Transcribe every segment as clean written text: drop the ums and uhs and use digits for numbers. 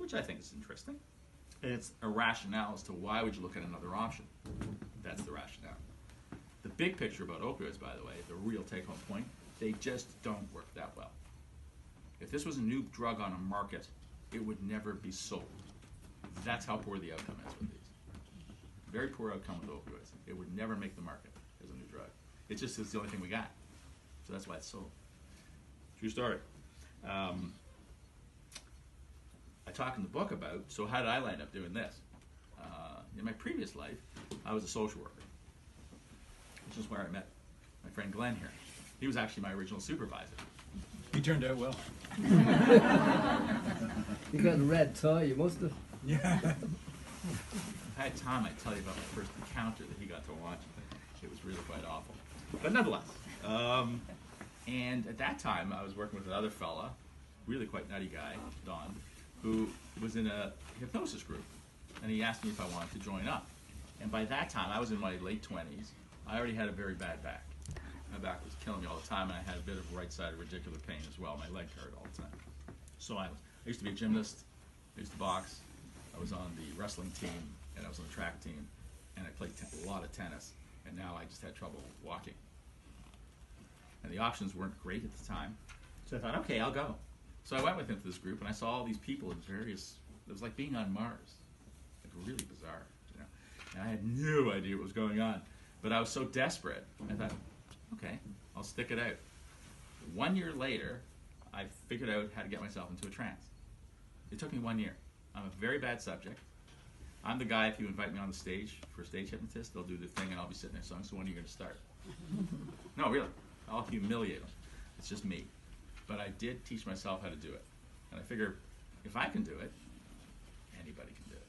which I think is interesting. And it's a rationale as to why would you look at another option. That's the rationale. The big picture about opioids, by the way, the real take-home point, they just don't work that well. If this was a new drug on a market, it would never be sold. That's how poor the outcome is with these. Very poor outcome with opioids. It would never make the market as a new drug. It's just it's the only thing we got. So that's why it's sold. True story. I talk in the book about, so how did I land up doing this? In my previous life, I was a social worker, which is where I met my friend Glenn here. He was actually my original supervisor. He turned out well. You got a red tie, you must have. Yeah. If I had time, I'd tell you about my first encounter that he got to watch. It was really quite awful. But nonetheless, and at that time, I was working with another fella, really quite nutty guy, Don, who was in a hypnosis group. And he asked me if I wanted to join up. And by that time, I was in my late 20s. I already had a very bad back. My back was killing me all the time, and I had a bit of right-sided radicular pain as well. My leg hurt all the time. So I used to be a gymnast. I used to box. I was on the wrestling team, and I was on the track team, and I played a lot of tennis. And now I just had trouble walking. And the options weren't great at the time. So I thought, okay, I'll go. So I went with him to this group, and I saw all these people in various, it was like being on Mars. Like really bizarre, you know. And I had no idea what was going on. But I was so desperate, I thought, okay, I'll stick it out. 1 year later, I figured out how to get myself into a trance. It took me 1 year. I'm a very bad subject. I'm the guy, if you invite me on the stage for a stage hypnotist, they'll do the thing and I'll be sitting there saying, so when are you going to start? No, really. I'll humiliate them. It's just me. But I did teach myself how to do it. And I figure, if I can do it, anybody can do it.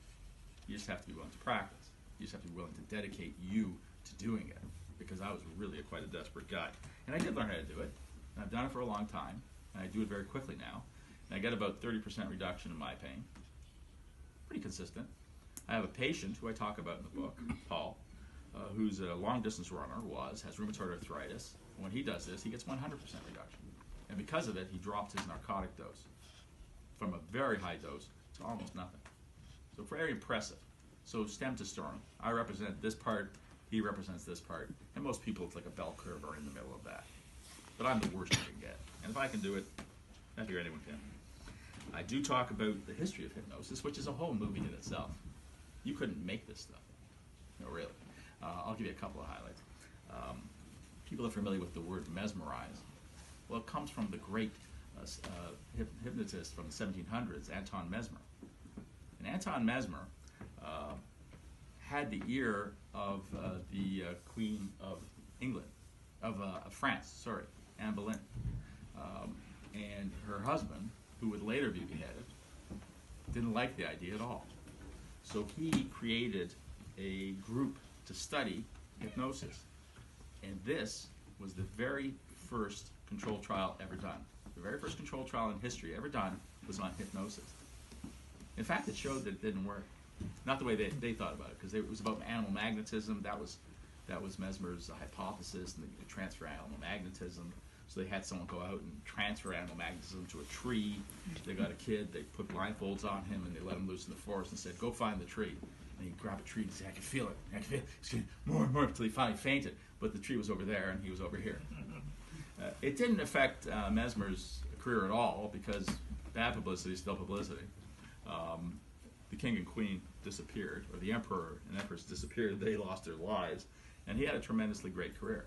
You just have to be willing to practice. You just have to be willing to dedicate you to doing it. Because I was really quite a desperate guy. And I did learn how to do it. And I've done it for a long time. And I do it very quickly now. And I get about 30% reduction in my pain. Pretty consistent. I have a patient who I talk about in the book, Paul, who's a long-distance runner, has rheumatoid arthritis. When he does this, he gets 100% reduction. And because of it, he dropped his narcotic dose from a very high dose to almost nothing. So very impressive. So stem to sternum. I represent this part, he represents this part, and most people, it's like a bell curve are in the middle of that. But I'm the worst you can get. And if I can do it, I figure anyone can. I do talk about the history of hypnosis, which is a whole movie in itself. You couldn't make this stuff. No, really. I'll give you a couple of highlights. People are familiar with the word mesmerize. Well, it comes from the great hypnotist from the 1700s, Anton Mesmer. And Anton Mesmer had the ear of the Queen of England, of France, Anne Boleyn. And her husband, who would later be beheaded, didn't like the idea at all. So he created a group to study hypnosis. And this was the very first controlled trial ever done. The very first controlled trial in history ever done was on hypnosis. In fact, it showed that it didn't work. Not the way they thought about it, because it was about animal magnetism. That was Mesmer's hypothesis, and they could transfer animal magnetism. So they had someone go out and transfer animal magnetism to a tree. They got a kid, they put blindfolds on him, and they let him loose in the forest and said, go find the tree. And he'd grab a tree and say, I can feel it, I can feel it. It's getting more and more until he finally fainted. But the tree was over there, and he was over here. It didn't affect Mesmer's career at all, because bad publicity is still publicity. The king and queen disappeared, or the emperor and empress disappeared. They lost their lives, and he had a tremendously great career.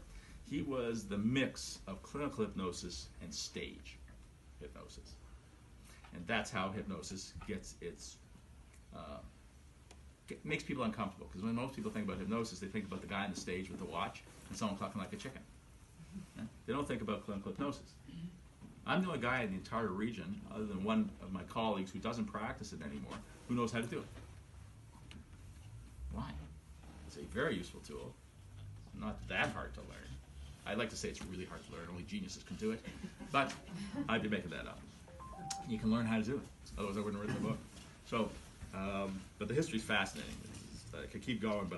He was the mix of clinical hypnosis and stage hypnosis. And that's how hypnosis gets its, makes people uncomfortable. Because when most people think about hypnosis, they think about the guy on the stage with the watch and someone talking like a chicken. Yeah? They don't think about clinical hypnosis. I'm the only guy in the entire region, other than one of my colleagues who doesn't practice it anymore, who knows how to do it. Why? It's a very useful tool. Not that hard to learn. I'd like to say it's really hard to learn. Only geniuses can do it. But I'd be making that up. You can learn how to do it. Otherwise, I wouldn't have written the book. So, but the history's fascinating. I could keep going, but